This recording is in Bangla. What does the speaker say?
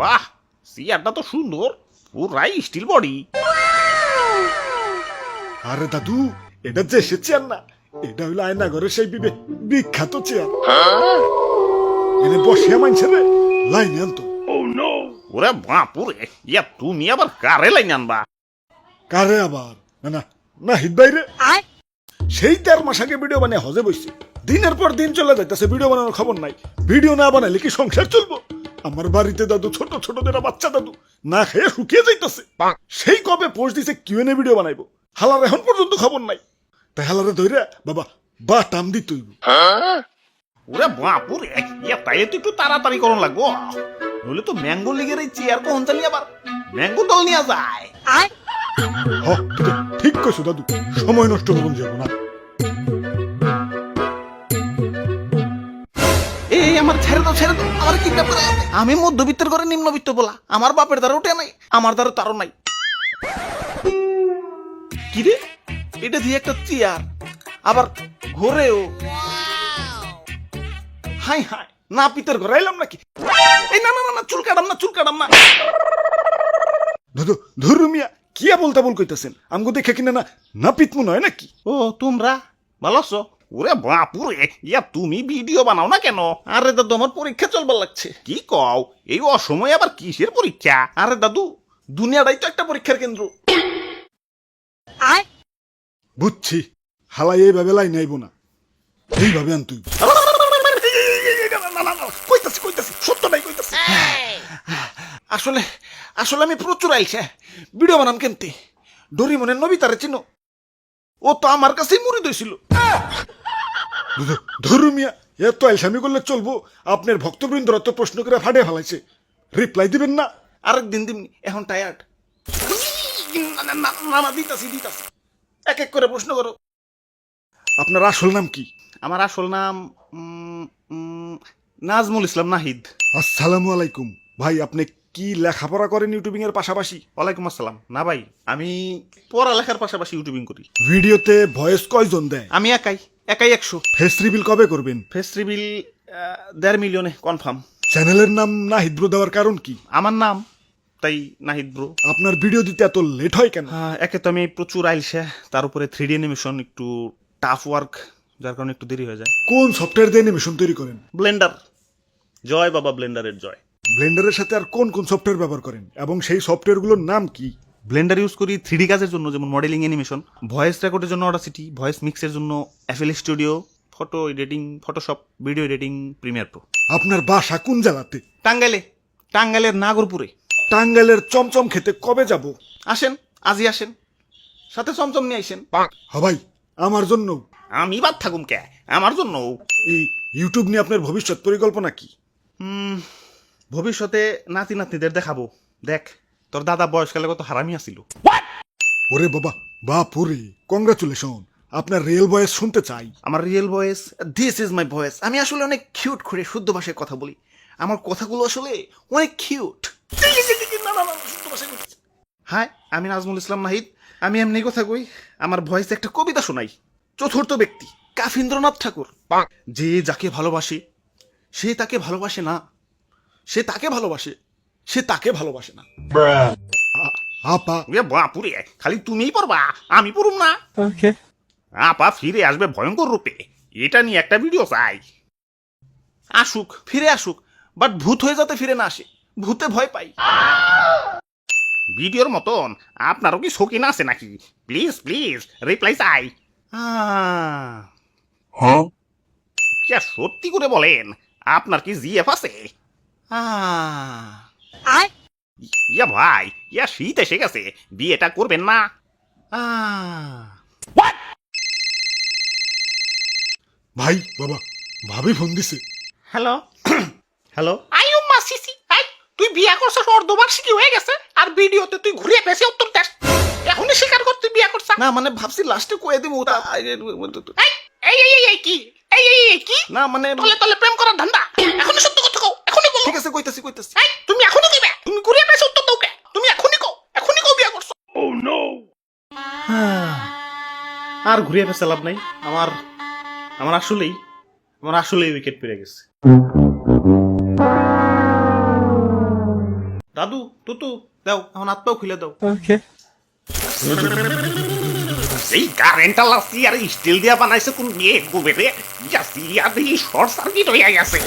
বাহ, চেয়ারটা তো সুন্দর, পুরাই স্টিল বডি। আরে দাদু, এটা যে সে চেয়ার না, এটা হইলো আয়নাঘরের সেই বিখ্যাত চেয়ার। এনে বসিয়া মানছে রে লাইনে আনতো। ওরে বাপুরে, তুমি আবার কারে লাইন আনবা? কারে আবার? না না নাহিদ ভাই রে, সেই 13 মাস আগে ভিডিও বানিয়ে হজে বসছে, দিনের পর দিন চলে যাইতেছে, ভিডিও বানানোর খবর নাই। ভিডিও না বানাইলে কি সংসার চলবো? আমার বাড়িতে দাদু, ছোট ছোট যারা বাচ্চা দাদু না খেয়ে শুকিয়ে যাইতেছে। সেই কবে পোস্ট দিছে কিউএনএ ভিডিও বানাইবো, হালার এখন পর্যন্ত খবর নাই। তাই হালারে ধরে বাবা বা টাম দিত। ওরে বাপুরে, তাই তো একটু তাড়াতাড়ি করন লাগবো, নইলে তো ম্যাঙ্গো লিগের এই চেয়ার কখন জানি আবার ম্যাঙ্গো দল নিয়ে যায়। ঠিক কইছো দাদু, সময় নষ্ট করুন যাব না। এই আমার ছেড়ে দাও, ছেড়ে দাও, আমার কি ব্যাপার? আমি মধ্যবিত্তের ঘরে নিম্নবিত্ত বলা, আমার বাপের দ্বারা উঠে নাই, আমার দ্বারা তারও নাই। কি রে, এটা দিয়ে একটা চেয়ার, আবার ঘরেও। হাই হাই, না পিতের ঘরে এলাম নাকি? এই না না না, চুল কাটাম না, চুল কাটাম না। দাদু ধরু মিয়া, কিয়া বলতা বল কইতাছেন? আমগো দেখে কিনা না না পিতমু নয় নাকি? ও তোমরা ভালো আছো? ওরে বাপুরে, তুমি ভিডিও বানাও না কেন? আরে দাদু, আমার পরীক্ষা চলবার লাগছে। কি কও, এই অসময় আবার কিসের পরীক্ষা? আরে দাদু, দুনিয়াটাই তো একটা পরীক্ষার কেন্দ্র। বুঝছি, হালাই এইভাবে লাইন আইব না, এইভাবে আন তুই। কইতাছি কইতাছি, সত্যটাই কইতাছি। আসলে আসলে আমি প্রচুর আইছে ভিডিও বানাম কেমতে। ডরিমনের নবিতারে চিনো? ও তো আমার কাছেই মুড়ি দইছিল। ধরু মিয়া, এত আলসামি করলে চলবো? আপনার ভক্তবৃন্দরা তো প্রশ্ন করে ফাটে ফেলাইছে, রিপ্লাই দিবেন না? আরেকদিন দিমনি, এখন টায়ার্ড। না দিতাছি দিতাছি, এক এক করে প্রশ্ন করো। আপনার আসল নাম কি? আমার আসল নাম নাজমুল ইসলাম নাহিদ। আসসালামু আলাইকুম ভাই, আপনি কি লেখাপড়া করেন ইউটিউবিং এর পাশাপাশি? ওয়ালাইকুম আসসালাম। না ভাই, আমি পড়ালেখার পাশাপাশি ইউটিউবিং করি। ভিডিওতে ভয়েস কয়জন দেয়? আমি একাই 100। ফেস রিভিল কবে করবেন? ফেস রিভিল 1.5 মিলিয়নে কনফার্ম। চ্যানেলের নাম নাহিদ ব্রো দেওয়ার কারণ কি? আমার নাম, তাই নাহিদ ব্রো। আপনার ভিডিও দিতে এত লেট হয় কেন? একে তো আমি প্রচুর আইলসে, তার উপরে 3D অ্যানিমেশন একটু টাফ ওয়ার্ক, যার কারণে একটু দেরি হয়ে যায়। কোন সফটওয়্যার দিয়ে অ্যানিমেশন তৈরি করেন? ব্লেন্ডার। জয় বাবা, ব্লেন্ডারের জয়। ব্লেন্ডারের সাথে আর কোন কোন সফটওয়্যার ব্যবহার করেন এবং সেই সফটওয়্যারগুলোর নাম কি? ব্লেন্ডার ইউজ করি 3D কাজের জন্য, যেমন মডেলিং, অ্যানিমেশন, ভয়েস রেকর্ডের জন্য অডাসিটি, ভয়েস মিক্সের জন্য FL studio, photo editing Photoshop, video editing Premiere Pro. আপনার বাসা কোন জেলাতে? টাঙ্গাইলে, টাঙ্গাইলের নাগরপুরে। টাঙ্গাইলের চমচম খেতে কবে যাব? আসেন, আজই আসেন, সাথে চমচম নিয়ে আইসেন। ভাই আমার জন্য। আমি বাদ থাকুম কে, আমার জন্য। এই ইউটিউব নিয়ে আপনার ভবিষ্যৎ পরিকল্পনা কি? ভবিষ্যতে নাতি নাতনিদের দেখাবো, দেখ তোর দাদা বয়সকালে কত হারামি আসিল। ওরে বাবা, বাপুরে, কংগ্রাচুলেশন, আপনার রিয়েল ভয়েস শুনতে চাই। আমার real voice, this is my voice. আমি আসলে অনেক কিউট করে শুদ্ধ ভাষায় কথা বলি, আমার কথাগুলো আসলে অনেক কিউট। হ্যাঁ, আমি নাজমুল ইসলাম নাহিদ, আমি এমনি কথা কই। আমার ভয়েসে একটা কবিতা শোনাই। চতুর্থ ব্যক্তি কাফিন্দ্রনাথ ঠাকুর। যে যাকে ভালোবাসে সে তাকে ভালোবাসে না, সে তাকে ভালোবাসে, সে তাকে ভালোবাসে না। আপা বাপুরে, খালি তুমিই পড়বা, আমি পড়ুম না? ওকে। আপা ফিরে আসবে ভয়ঙ্কর রূপে, এটা নিয়ে একটা ভিডিও চাই। আসুক, ফিরে আসুক, বাট ভূত হয়ে যাতে ফিরে না আসে, ভূতে ভয় পাই। ভিডিওর মতন আপনারও কি শৌখিন আছে নাকি? প্লিজ প্লিজ রিপ্লাই চাই। সত্যি করে বলেন, আপনার কি জিএফ আছে? ইয়া ভাই, ইয়া শীত এসে গেছে, বিয়েটা করবেন না? ভাই বাবা, ভাবি ফোন দিছে। হ্যালো হ্যালো, আইও মাসিসি, আই তুই বিয়া করছস, অর্ধবার্ষিকী হয়ে গেছে, আর ভিডিওতে তুই ঘুরিয়ে পেছে উত্তর দেশ। এখনই স্বীকার কর তুই বিয়া করছ না? মানে ভাবছি লাস্টে কয়ে দিমু। এই এই এই কি, এই এই এই কি, না মানে তলে তলে প্রেম করার ধান্দা। এখনই সত্য কথা কও, এখনই বলো। ঠিক আছে, কইতাছি কইতাছি। এই তুমি এখনই কইবে, তুমি ঘুরিয়ে পেছে উত্তর দাও কে? তুমি এখনই কও বিয়া করছ। ও নো। আর ঘুরিয়ে পেছে লাভ নাই, আমার আমার আসলেই উইকেট পেরে গেছে। দাদু তুতু দাও এখন হাত পাও খুলে দাও এই কারেন্টটা লাসি আর স্টিল দিয়া বানাইছে কোন বিয়ে গোবে রে ইয়াসি আর এই শর্ট সার্কিট হইয়া গেছে